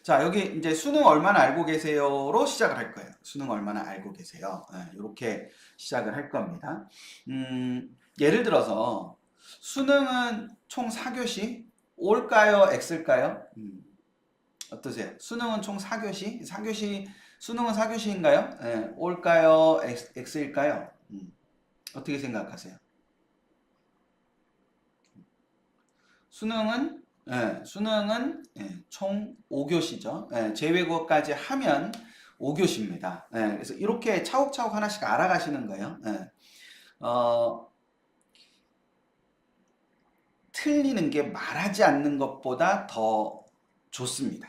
자, 여기 이제 수능 얼마나 알고 계세요로 시작을 할 거예요. 수능 얼마나 알고 계세요. 이렇게 시작을 할 겁니다. 예를 들어서 수능은 총 4교시? 올까요? X일까요? 어떠세요? 수능은 총 4교시? 4교시, 수능은 4교시인가요? 올까요? X일까요? 어떻게 생각하세요? 수능은 총 5교시죠. 제외국어까지 하면 5교시입니다. 그래서 이렇게 차곡차곡 하나씩 알아가시는 거예요. 어, 틀리는 게 말하지 않는 것보다 더 좋습니다.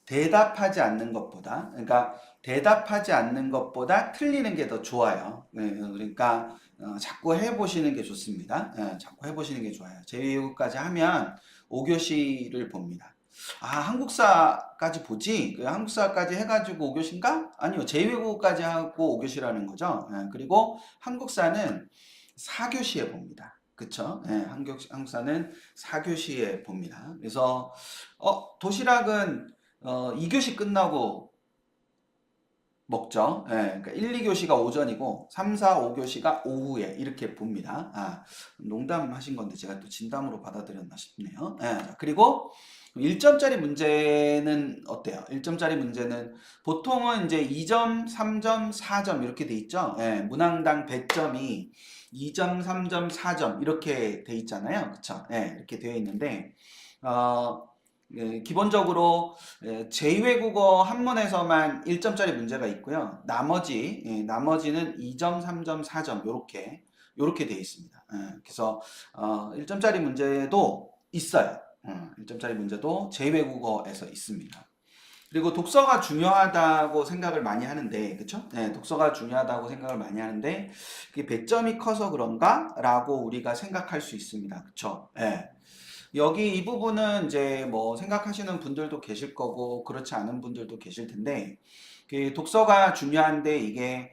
대답하지 않는 것보다, 그러니까 대답하지 않는 것보다 틀리는 게 더 좋아요. 그러니까 자꾸 해보시는 게 좋습니다. 자꾸 해보시는 게 좋아요. 제2외국까지 하면 5교시를 봅니다. 아, 한국사까지 보지? 그 한국사까지 해가지고 5교시인가? 아니요, 제2외국까지 하고 5교시라는 거죠. 그리고 한국사는 4교시에 봅니다. 그쵸? 한국사는 4교시에 봅니다. 그래서 도시락은 2교시 끝나고 먹죠. 그러니까 1, 2교시가 오전이고 3, 4, 5교시가 오후에 이렇게 봅니다. 농담하신 건데 제가 또 진담으로 받아들였나 싶네요. 자, 그리고 1점짜리 문제는 어때요? 1점짜리 문제는 보통은 이제 2점, 3점, 4점 이렇게 돼 있죠. 문항당 100점이 2점, 3점, 4점 이렇게 돼 있잖아요. 그쵸? 이렇게 되어 있는데 기본적으로 제2외국어 한문에서만 1점짜리 문제가 있고요. 나머지는 2점, 3점, 4점 요렇게 되어 있습니다. 그래서 1점짜리 문제도 있어요. 1점짜리 문제도 제2외국어에서 있습니다. 그리고 독서가 중요하다고 생각을 많이 하는데, 그쵸? 독서가 중요하다고 생각을 많이 하는데, 그게 배점이 커서 그런가? 라고 우리가 생각할 수 있습니다. 그쵸? 여기 이 부분은 이제 뭐 생각하시는 분들도 계실 거고 그렇지 않은 분들도 계실 텐데 그 독서가 중요한데 이게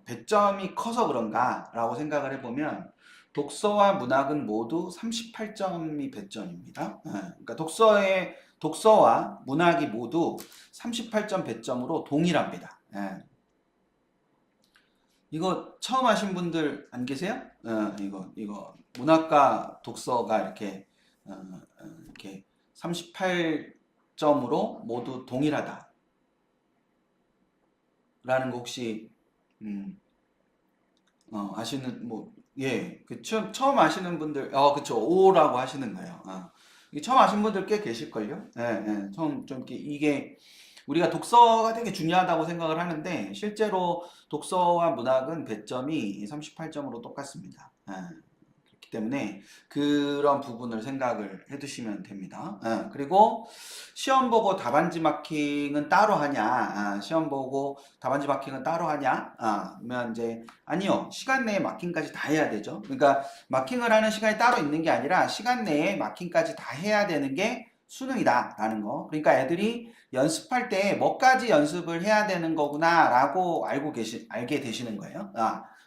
배점이 커서 그런가라고 생각을 해보면 독서와 문학은 모두 38점이 배점입니다. 그러니까 독서와 문학이 모두 38점 배점으로 동일합니다. 이거 처음 하신 분들 안 계세요? 이거 문학과 독서가 이렇게 38점으로 모두 동일하다라는 거 혹시 아시는 처음 아시는 분들 그쵸, O라고 하시는 거예요. 이게 처음 아시는 분들 꽤 계실걸요? 처음 좀 이게 우리가 독서가 되게 중요하다고 생각을 하는데 실제로 독서와 문학은 배점이 38점으로 똑같습니다. 그렇기 때문에 그런 부분을 생각을 해두시면 됩니다. 그리고 시험 보고 답안지 마킹은 따로 하냐? 시험 보고 답안지 마킹은 따로 하냐? 그러면 이제 아니요. 시간 내에 마킹까지 다 해야 되죠. 그러니까 마킹을 하는 시간이 따로 있는 게 아니라 시간 내에 마킹까지 다 해야 되는 게 수능이다라는 거. 그러니까 애들이 연습할 때 뭐까지 연습을 해야 되는 거구나라고 알게 되시는 거예요.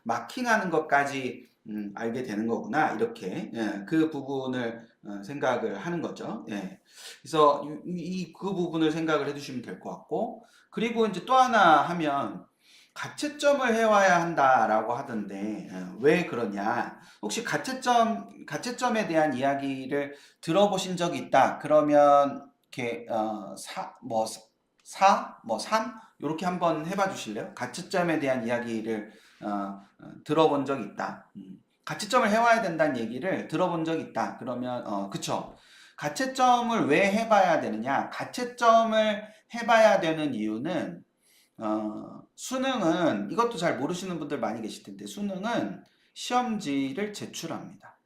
마킹하는 것까지 알게 되는 거구나 이렇게 그 부분을 생각을 하는 거죠. 그래서 그 부분을 생각을 해주시면 될 것 같고 그리고 이제 또 하나 하면 가채점을 해와야 한다라고 하던데 왜 그러냐? 혹시 가채점에 대한 이야기를 들어보신 적이 있다. 그러면 이렇게 3 이렇게 한번 해봐 주실래요? 가채점에 대한 이야기를 들어본 적이 있다. 가채점을 해와야 된다는 얘기를 들어본 적이 있다. 그러면 그쵸. 가채점을 왜 해봐야 되느냐? 가채점을 해봐야 되는 이유는 수능은 이것도 잘 모르시는 분들 많이 계실 텐데 수능은 시험지를 제출합니다.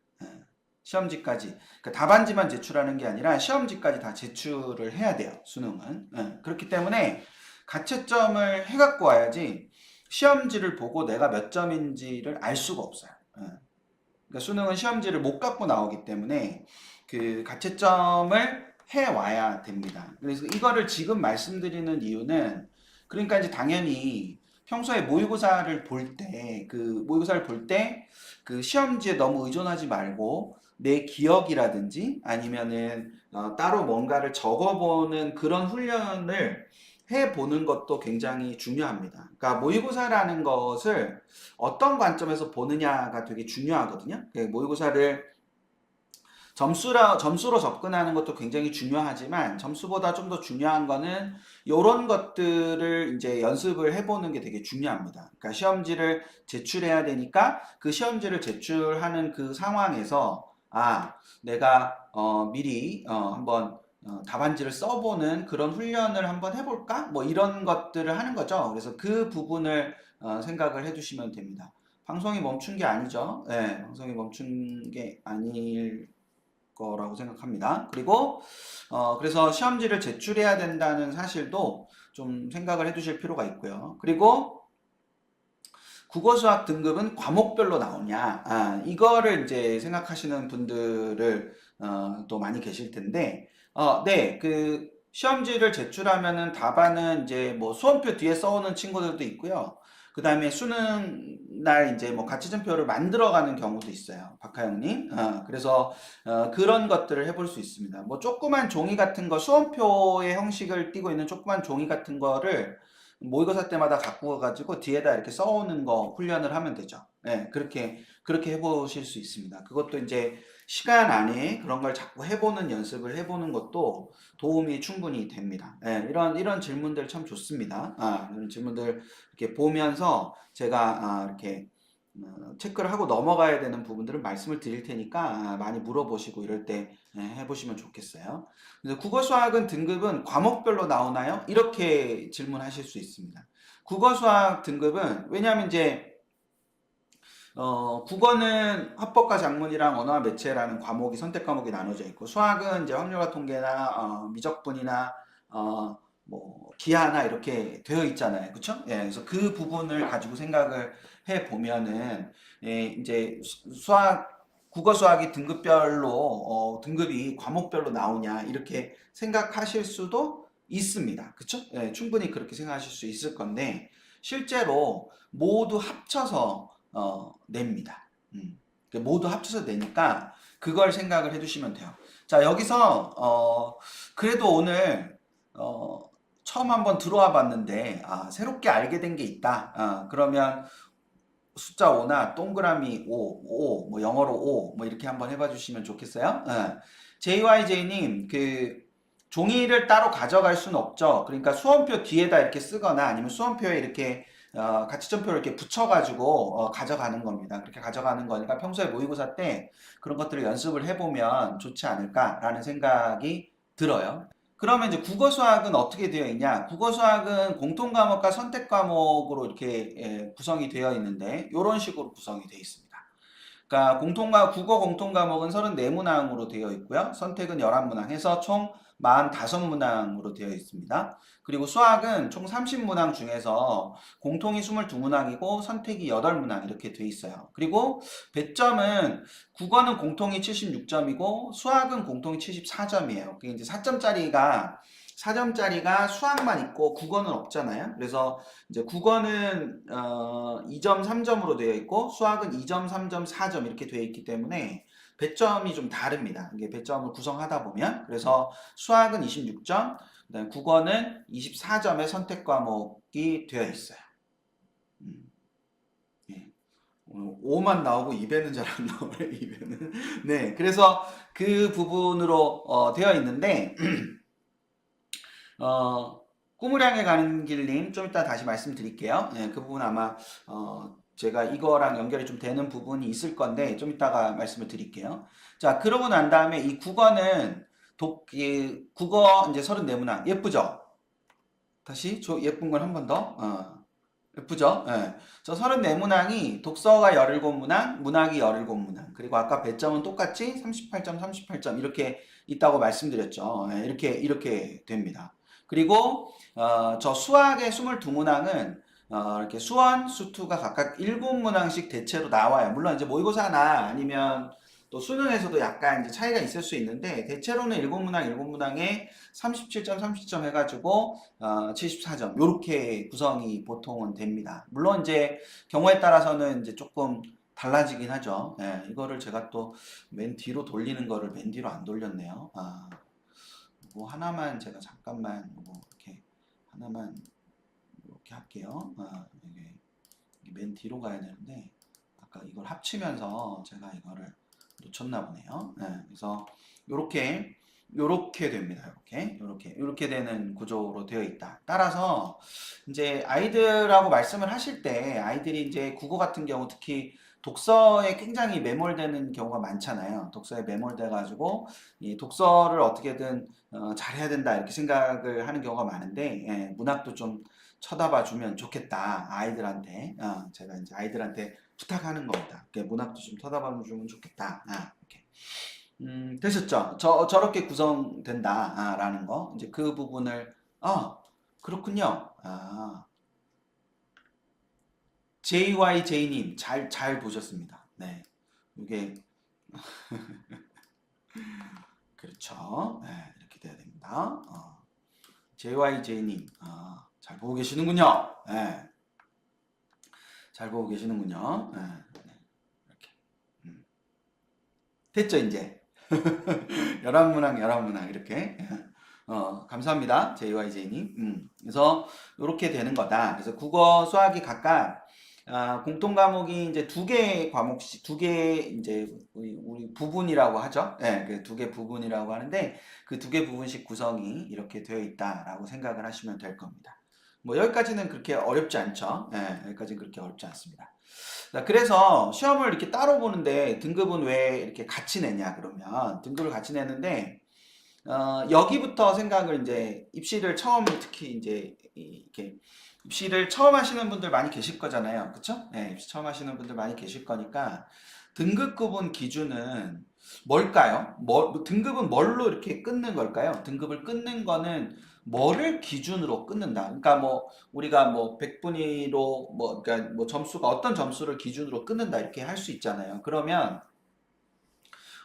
시험지까지 그러니까 답안지만 제출하는 게 아니라 시험지까지 다 제출을 해야 돼요. 수능은 그렇기 때문에 가채점을 해갖고 와야지 시험지를 보고 내가 몇 점인지를 알 수가 없어요. 그러니까 수능은 시험지를 못 갖고 나오기 때문에 그 가채점을 해 와야 됩니다. 그래서 이거를 지금 말씀드리는 이유는 그러니까 이제 당연히 평소에 모의고사를 볼 때 그 시험지에 너무 의존하지 말고 내 기억이라든지 아니면은 따로 뭔가를 적어보는 그런 훈련을 해보는 것도 굉장히 중요합니다. 그러니까 모의고사라는 것을 어떤 관점에서 보느냐가 되게 중요하거든요. 모의고사를 점수로 접근하는 것도 굉장히 중요하지만 점수보다 좀 더 중요한 거는 이런 것들을 이제 연습을 해보는 게 되게 중요합니다. 그러니까 시험지를 제출해야 되니까 그 시험지를 제출하는 그 상황에서 내가 미리 한번 답안지를 써보는 그런 훈련을 한번 해볼까? 뭐 이런 것들을 하는 거죠. 그래서 그 부분을 생각을 해두시면 됩니다. 방송이 멈춘 게 아니죠. 네, 방송이 멈춘 게 아닐 거라고 생각합니다. 그리고 그래서 시험지를 제출해야 된다는 사실도 좀 생각을 해두실 필요가 있고요. 그리고 국어 수학 등급은 과목별로 나오냐? 이거를 이제 생각하시는 분들을 또 많이 계실 텐데, 네, 그 시험지를 제출하면은 답안은 이제 뭐 수험표 뒤에 써오는 친구들도 있고요. 그 다음에 수능 날 이제 뭐 가치점표를 만들어가는 경우도 있어요. 박하영님. 그래서 그런 것들을 해볼 수 있습니다. 뭐 조그만 종이 같은 거, 수험표의 형식을 띠고 있는 조그만 종이 같은 거를 모의고사 때마다 갖고 가가지고 뒤에다 이렇게 써오는 거 훈련을 하면 되죠. 네, 그렇게 해보실 수 있습니다. 그것도 이제 시간 안에 그런 걸 자꾸 해보는 연습을 해보는 것도 도움이 충분히 됩니다. 네, 이런 질문들 참 좋습니다. 이런 질문들 이렇게 보면서 제가 이렇게 체크를 하고 넘어가야 되는 부분들은 말씀을 드릴 테니까 많이 물어보시고 이럴 때 해보시면 좋겠어요. 그래서 국어 수학은 등급은 과목별로 나오나요? 이렇게 질문하실 수 있습니다. 국어 수학 등급은 왜냐하면 이제 국어는 합법과 작문이랑 언어와 매체라는 과목이 선택 과목이 나눠져 있고 수학은 이제 확률과 통계나 미적분이나 뭐 기하나 이렇게 되어 있잖아요. 그렇죠? 예, 그래서 그 부분을 가지고 생각을 해 보면은 이제 수학 국어 수학이 등급별로 등급이 과목별로 나오냐 이렇게 생각하실 수도 있습니다. 그렇죠? 예, 충분히 그렇게 생각하실 수 있을 건데 실제로 모두 합쳐서 냅니다. 모두 합쳐서 내니까 그걸 생각을 해두시면 돼요. 자, 여기서 그래도 오늘 처음 한번 들어와 봤는데 새롭게 알게 된 게 있다. 그러면 숫자 5나 동그라미 5, 뭐 영어로 5, 뭐 이렇게 한번 해봐 주시면 좋겠어요. JYJ님, 그 종이를 따로 가져갈 수는 없죠. 그러니까 수험표 뒤에다 이렇게 쓰거나 아니면 수험표에 이렇게 가치점표를 이렇게 붙여가지고 가져가는 겁니다. 그렇게 가져가는 거니까 평소에 모의고사 때 그런 것들을 연습을 해보면 좋지 않을까라는 생각이 들어요. 그러면 이제 국어 수학은 어떻게 되어 있냐? 국어 수학은 공통 과목과 선택 과목으로 이렇게 구성이 되어 있는데 이런 식으로 구성이 되어 있습니다. 그러니까 국어 공통 과목은 34문항으로 되어 있고요. 선택은 11문항 해서 총 45문항으로 되어 있습니다. 그리고 수학은 총 30문항 중에서 공통이 22문항이고 선택이 8문항 이렇게 되어 있어요. 그리고 배점은 국어는 공통이 76점이고 수학은 공통이 74점이에요. 그게 이제 4점짜리가 수학만 있고 국어는 없잖아요. 그래서 이제 국어는 2점, 3점으로 되어 있고 수학은 2점, 3점, 4점 이렇게 되어 있기 때문에 배점이 좀 다릅니다. 이게 배점을 구성하다 보면 그래서 수학은 26점, 그다음에 국어는 24점의 선택 과목이 되어 있어요. 예. 오늘 5만 나오고 2배는 잘 안 나오네. 2배는. 네, 그래서 그 부분으로 되어 있는데 꿈을 향해 가는 길님 좀 이따 다시 말씀드릴게요. 예, 그 부분 아마 제가 이거랑 연결이 좀 되는 부분이 있을 건데 좀 이따가 말씀을 드릴게요. 자, 그러고 난 다음에 이 국어는 국어 이제 34문항 예쁘죠? 다시 저 예쁜 걸 한 번 더. 예쁘죠? 예. 저 34문항이 독서가 17문항, 문학이 17문항. 그리고 아까 배점은 똑같이 38점, 38점 이렇게 있다고 말씀드렸죠. 예, 이렇게 됩니다. 그리고 저 수학의 22문항은 이렇게 수원, 수투가 각각 7문항씩 대체로 나와요. 물론 이제 모의고사나 아니면 또 수능에서도 약간 이제 차이가 있을 수 있는데 대체로는 7문항, 7문항에 37점, 30점 해가지고 74점 이렇게 구성이 보통은 됩니다. 물론 이제 경우에 따라서는 이제 조금 달라지긴 하죠. 예, 이거를 제가 또 맨 뒤로 돌리는 거를 맨 뒤로 안 돌렸네요. 뭐 하나만 제가 잠깐만 뭐 이렇게 하나만 이렇게 할게요. 이게 맨 뒤로 가야 되는데 아까 이걸 합치면서 제가 이거를 놓쳤나 보네요. 예, 그래서 요렇게 됩니다. 요렇게 되는 구조로 되어 있다. 따라서 이제 아이들하고 말씀을 하실 때 아이들이 이제 국어 같은 경우 특히 독서에 굉장히 매몰되는 경우가 많잖아요. 독서에 매몰돼 가지고 이 독서를 어떻게든 잘해야 된다 이렇게 생각을 하는 경우가 많은데 예, 문학도 좀 쳐다봐 주면 좋겠다 아이들한테 제가 이제 아이들한테 부탁하는 겁니다. 문학도 좀 쳐다봐 주면 좋겠다. 이렇게. 되셨죠? 저렇게 구성된다. 라는 거. 이제 그 부분을, 그렇군요. JYJ님, 잘 보셨습니다. 네. 이게, 그렇죠. 네, 이렇게 돼야 됩니다. JYJ님, 잘 보고 계시는군요. 네. 잘 보고 계시는군요. 네, 네. 이렇게. 됐죠, 이제. 열한문항 이렇게 감사합니다 JYJ님. 그래서 이렇게 되는 거다. 그래서 국어 수학이 각각 공통 과목이 이제 두 개 과목씩 두 개 이제 우리 부분이라고 하죠. 네, 그 두 개 부분이라고 하는데 그 두 개 부분씩 구성이 이렇게 되어 있다라고 생각을 하시면 될 겁니다. 뭐 여기까지는 그렇게 어렵지 않죠. 네, 여기까지는 그렇게 어렵지 않습니다. 그래서 시험을 이렇게 따로 보는데 등급은 왜 이렇게 같이 내냐 그러면 등급을 같이 내는데 여기부터 생각을 이제 입시를 처음 특히 이제 이렇게 입시를 처음 하시는 분들 많이 계실 거잖아요. 그쵸? 네, 입시 처음 하시는 분들 많이 계실 거니까 등급 구분 기준은 뭘까요? 등급은 뭘로 이렇게 끊는 걸까요? 등급을 끊는 거는 뭐를 기준으로 끊는다. 그러니까 뭐 우리가 뭐 100분위로 뭐 그러니까 뭐 점수가 어떤 점수를 기준으로 끊는다 이렇게 할 수 있잖아요. 그러면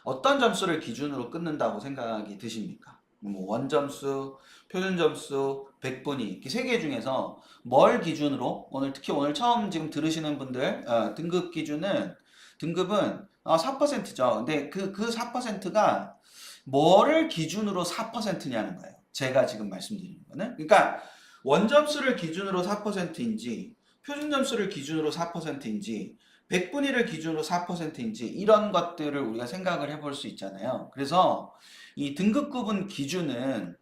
어떤 점수를 기준으로 끊는다고 생각이 드십니까? 뭐 원점수, 표준점수, 100분위 이렇게 세 개 중에서 뭘 기준으로 특히 오늘 처음 지금 들으시는 분들 등급 기준은 등급은 4%죠. 근데 그 4%가 뭐를 기준으로 4%냐는 거예요. 제가 지금 말씀드리는 거는. 그러니까 원점수를 기준으로 4%인지 표준점수를 기준으로 4%인지 100분위를 기준으로 4%인지 이런 것들을 우리가 생각을 해볼 수 있잖아요. 그래서 이 등급 구분 기준은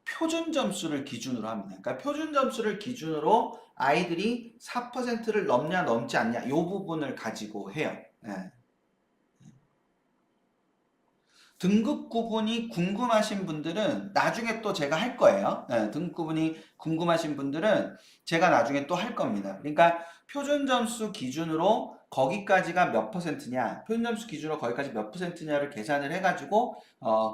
표준 점수를 기준으로 합니다. 그러니까 표준 점수를 기준으로 아이들이 4%를 넘냐 넘지 않냐 이 부분을 가지고 해요. 예. 등급 구분이 궁금하신 분들은 나중에 또 제가 할 거예요. 예, 등급 구분이 궁금하신 분들은 제가 나중에 또 할 겁니다. 그러니까 표준 점수 기준으로 거기까지가 몇 퍼센트냐, 표준 점수 기준으로 거기까지 몇 퍼센트냐를 계산을 해가지고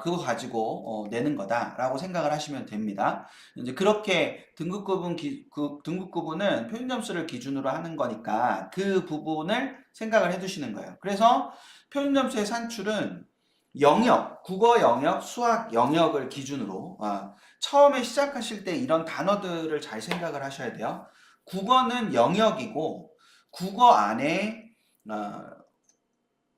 그거 가지고 내는 거다라고 생각을 하시면 됩니다. 이제 그렇게 등급 구분은 표준 점수를 기준으로 하는 거니까 그 부분을 생각을 해두시는 거예요. 그래서 표준 점수의 산출은 영역, 국어 영역, 수학 영역을 기준으로 처음에 시작하실 때 이런 단어들을 잘 생각을 하셔야 돼요. 국어는 영역이고 국어 안에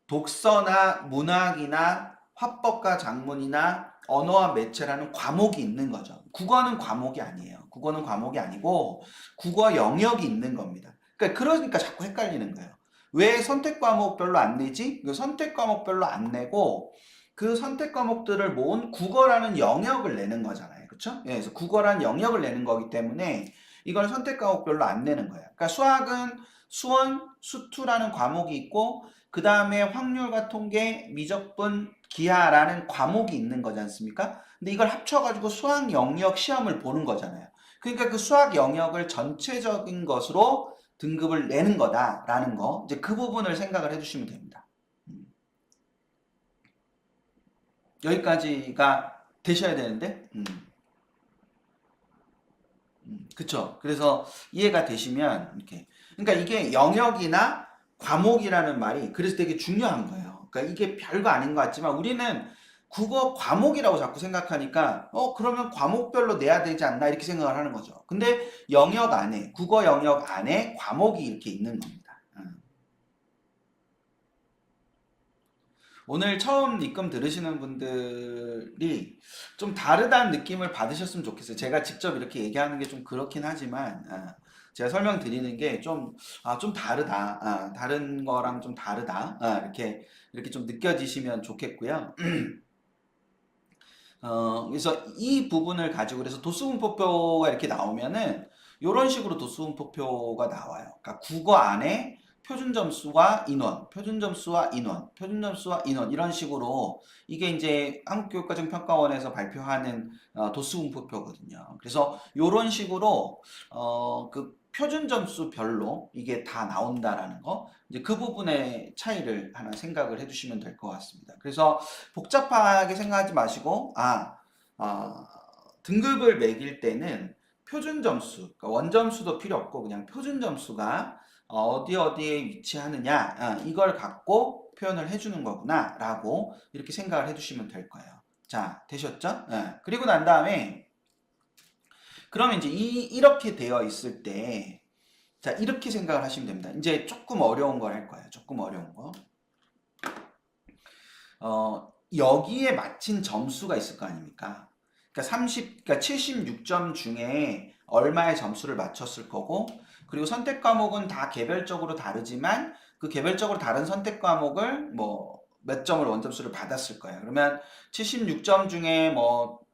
독서나 문학이나 화법과 작문이나 언어와 매체라는 과목이 있는 거죠. 국어는 과목이 아니에요. 국어는 과목이 아니고 국어 영역이 있는 겁니다. 그러니까 자꾸 헷갈리는 거예요. 왜 선택 과목별로 안 내지? 선택 과목별로 안 내고 그 선택 과목들을 모은 국어라는 영역을 내는 거잖아요. 그렇죠? 그래서 국어라는 영역을 내는 거기 때문에 이걸 선택 과목별로 안 내는 거예요. 그러니까 수학은 수원, 수투라는 과목이 있고 그 다음에 확률과 통계, 미적분, 기하라는 과목이 있는 거지 않습니까? 근데 이걸 합쳐가지고 수학 영역 시험을 보는 거잖아요. 그러니까 그 수학 영역을 전체적인 것으로 등급을 내는 거다라는 거. 이제 그 부분을 생각을 해주시면 됩니다. 여기까지가 되셔야 되는데, 그쵸. 그래서 이해가 되시면, 이렇게. 그러니까 이게 영역이나 과목이라는 말이 그래서 되게 중요한 거예요. 그러니까 이게 별거 아닌 것 같지만 우리는 국어 과목이라고 자꾸 생각하니까, 그러면 과목별로 내야 되지 않나 이렇게 생각을 하는 거죠. 근데 영역 안에, 국어 영역 안에 과목이 이렇게 있는 겁니다. 오늘 처음 입금 들으시는 분들이 좀 다르다는 느낌을 받으셨으면 좋겠어요. 제가 직접 이렇게 얘기하는 게 좀 그렇긴 하지만, 제가 설명드리는 게 좀, 좀 다르다. 다른 거랑 좀 다르다. 이렇게 좀 느껴지시면 좋겠고요. 그래서 이 부분을 가지고 그래서 도수분포표가 이렇게 나오면은 이런 식으로 도수분포표가 나와요. 그러니까 국어 안에 표준 점수와 인원, 표준 점수와 인원, 표준 점수와 인원 이런 식으로 이게 이제 한국교육과정평가원에서 발표하는 도수분포표거든요. 그래서 이런 식으로 그 표준 점수별로 이게 다 나온다라는 거 이제 그 부분의 차이를 하나 생각을 해주시면 될 것 같습니다. 그래서 복잡하게 생각하지 마시고 아, 등급을 매길 때는 표준 점수, 그러니까 원점수도 필요 없고 그냥 표준 점수가 어디 어디에 위치하느냐 이걸 갖고 표현을 해주는 거구나 라고 이렇게 생각을 해주시면 될 거예요. 자, 되셨죠? 그리고 난 다음에 그러면 이제 이렇게 되어 있을 때 자, 이렇게 생각을 하시면 됩니다. 이제 조금 어려운 걸 할 거예요. 조금 어려운 거. 여기에 맞힌 점수가 있을 거 아닙니까? 그러니까 76점 중에 얼마의 점수를 맞췄을 거고, 그리고 선택 과목은 다 개별적으로 다르지만, 그 개별적으로 다른 선택 과목을 몇 점을 원점수를 받았을 거예요. 그러면 76점 중에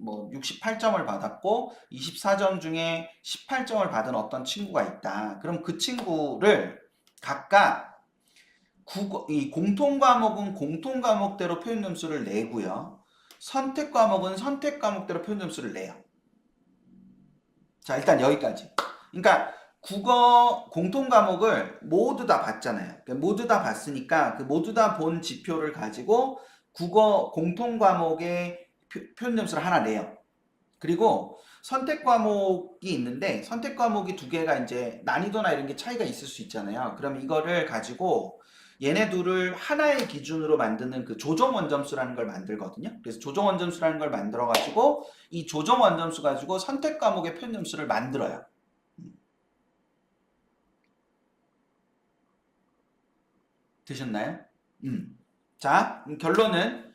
68점을 받았고, 24점 중에 18점을 받은 어떤 친구가 있다. 그럼 그 친구를 각각 이 공통 과목은 공통 과목대로 표준 점수를 내고요. 선택 과목은 선택 과목대로 표준 점수를 내요. 자, 일단 여기까지. 그러니까 국어 공통 과목을 모두 다 봤잖아요. 그러니까 모두 다 봤으니까 그 모두 다 본 지표를 가지고 국어 공통 과목의 표준 점수를 하나 내요. 그리고 선택 과목이 있는데 선택 과목이 두 개가 이제 난이도나 이런 게 차이가 있을 수 있잖아요. 그럼 이거를 가지고 얘네 둘을 하나의 기준으로 만드는 그 조정 원점수라는 걸 만들거든요. 그래서 조정 원점수라는 걸 만들어 가지고 이 조정 원점수 가지고 선택 과목의 표준 점수를 만들어요. 되셨나요? 자, 결론은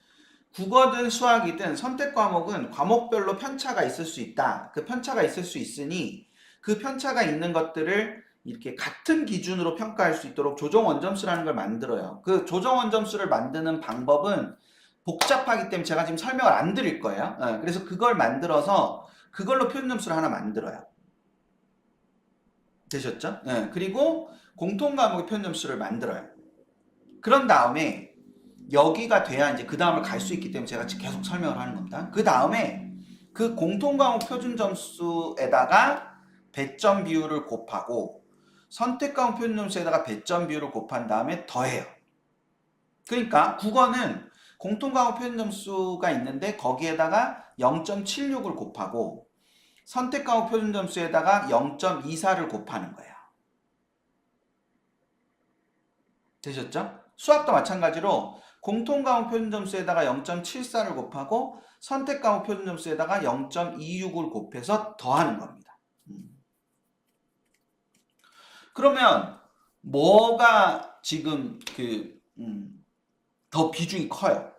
국어든 수학이든 선택 과목은 과목별로 편차가 있을 수 있다. 그 편차가 있을 수 있으니 그 편차가 있는 것들을 이렇게 같은 기준으로 평가할 수 있도록 조정 원점수라는 걸 만들어요. 그 조정 원점수를 만드는 방법은 복잡하기 때문에 제가 지금 설명을 안 드릴 거예요. 그래서 그걸 만들어서 그걸로 표준 점수를 하나 만들어요. 되셨죠? 그리고 공통 과목의 표준 점수를 만들어요. 그런 다음에 여기가 돼야 이제 그 다음을 갈 수 있기 때문에 제가 계속 설명을 하는 겁니다. 그 다음에 그 공통 과목 표준 점수에다가 배점 비율을 곱하고 선택 과목 표준 점수에다가 배점 비율을 곱한 다음에 더해요. 그러니까 국어는 공통 과목 표준 점수가 있는데 거기에다가 0.76을 곱하고 선택 과목 표준 점수에다가 0.24를 곱하는 거예요. 되셨죠? 수학도 마찬가지로 공통 과목 표준 점수에다가 0.74를 곱하고 선택 과목 표준 점수에다가 0.26을 곱해서 더하는 겁니다. 그러면 뭐가 지금 더 비중이 커요?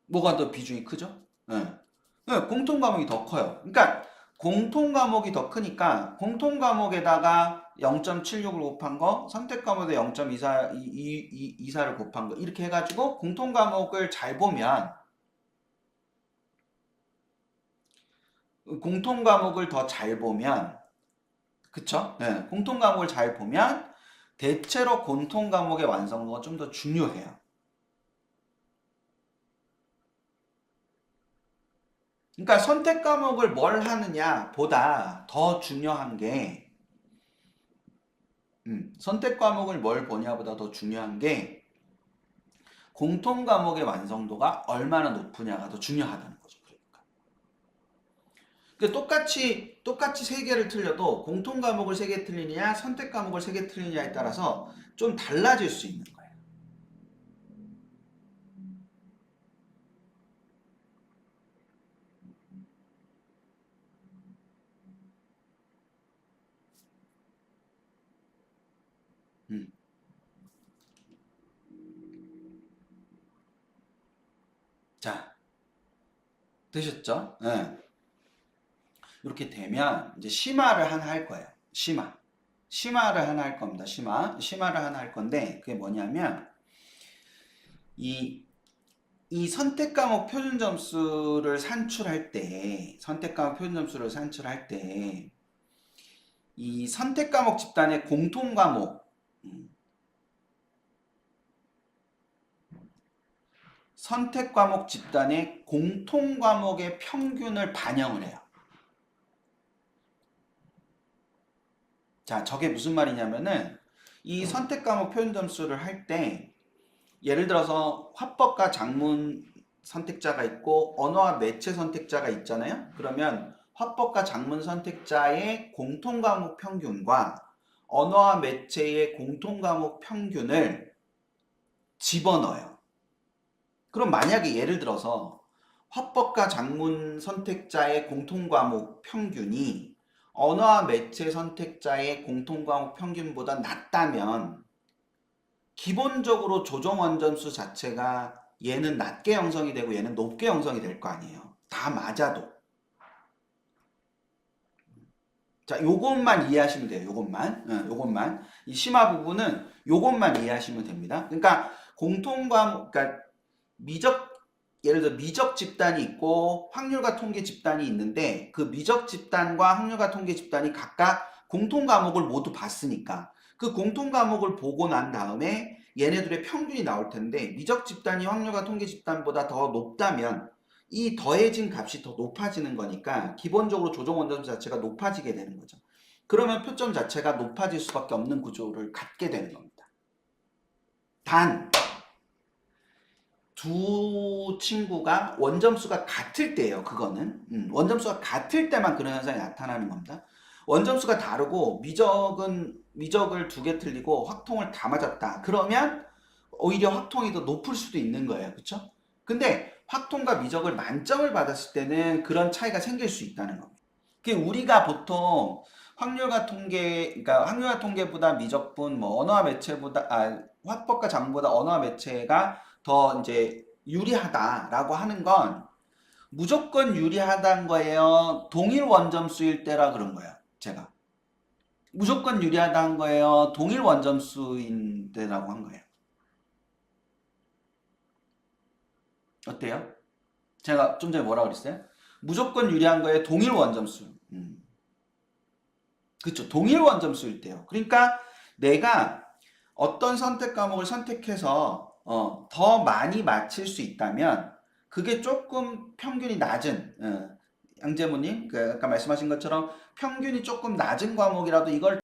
뭐가 더 비중이 크죠? 네. 네, 공통 과목이 더 커요. 그러니까 공통 과목이 더 크니까 공통 과목에다가 0.76을 곱한 거, 선택 과목에 0.24를 곱한 거 이렇게 해가지고 공통 과목을 잘 보면 공통 과목을 더 잘 보면 그쵸? 네, 공통 과목을 잘 보면 대체로 공통 과목의 완성도가 좀 더 중요해요. 그러니까 선택 과목을 뭘 하느냐 보다 더 중요한 게 선택 과목을 뭘 보냐보다 더 중요한 게 공통 과목의 완성도가 얼마나 높으냐가 더 중요하다는 거죠. 그러니까 똑같이 세 개를 틀려도 공통 과목을 세 개 틀리느냐 선택 과목을 세 개 틀리느냐에 따라서 좀 달라질 수 있는 거예요. 음. 되셨죠? 예. 이렇게 되면 이제 심화를 하나 할 거예요. 심화를 하나 할 겁니다. 심화를 하나 할 건데 그게 뭐냐면 이 선택 과목 표준 점수를 산출할 때 이 선택 과목 집단의 공통 과목 선택 과목 집단의 공통 과목의 평균을 반영을 해요. 자, 저게 무슨 말이냐면은 이 선택 과목 표준 점수를 할 때 예를 들어서 화법과 작문 선택자가 있고 언어와 매체 선택자가 있잖아요. 그러면 화법과 작문 선택자의 공통 과목 평균과 언어와 매체의 공통 과목 평균을 집어넣어요. 그럼 만약에 예를 들어서 화법과 작문 선택자의 공통 과목 평균이 언어와 매체 선택자의 공통 과목 평균보다 낮다면 기본적으로 조정 원점수 자체가 얘는 낮게 형성이 되고 얘는 높게 형성이 될 거 아니에요. 다 맞아도. 자, 요것만 이해하시면 돼요. 요것만. 이 심화 부분은 요것만 이해하시면 됩니다. 그러니까 공통 과목, 그러니까 예를 들어 미적 집단이 있고 확률과 통계 집단이 있는데 그 미적 집단과 확률과 통계 집단이 각각 공통 과목을 모두 봤으니까 그 공통 과목을 보고 난 다음에 얘네들의 평균이 나올 텐데 미적 집단이 확률과 통계 집단보다 더 높다면 이 더해진 값이 더 높아지는 거니까 기본적으로 조정 원점수 자체가 높아지게 되는 거죠. 그러면 표점 자체가 높아질 수밖에 없는 구조를 갖게 되는 겁니다. 단 두 친구가 원점수가 같을 때예요. 그거는 원점수가 같을 때만 그런 현상이 나타나는 겁니다. 원점수가 다르고 미적을 두 개 틀리고 확통을 다 맞았다. 그러면 오히려 확통이 더 높을 수도 있는 거예요. 그렇죠? 근데 확통과 미적을 만점을 받았을 때는 그런 차이가 생길 수 있다는 겁니다. 우리가 보통 그러니까 확률과 통계보다 미적분, 뭐 언어와 매체보다, 화법과 작문보다 언어와 매체가 더 이제 유리하다라고 하는 건 무조건 유리하다는 거예요. 동일 원점수일 때라 그런 거예요. 제가. 무조건 유리하다는 거예요. 동일 원점수인 때라고 한 거예요. 어때요? 제가 좀 전에 뭐라고 그랬어요? 무조건 유리한 거예요. 동일 원점수. 그렇죠. 동일 원점수일 때요. 그러니까 내가 어떤 선택 과목을 선택해서 더 많이 맞힐 수 있다면 그게 조금 평균이 낮은 양재모님 아까 말씀하신 것처럼 평균이 조금 낮은 과목이라도 이걸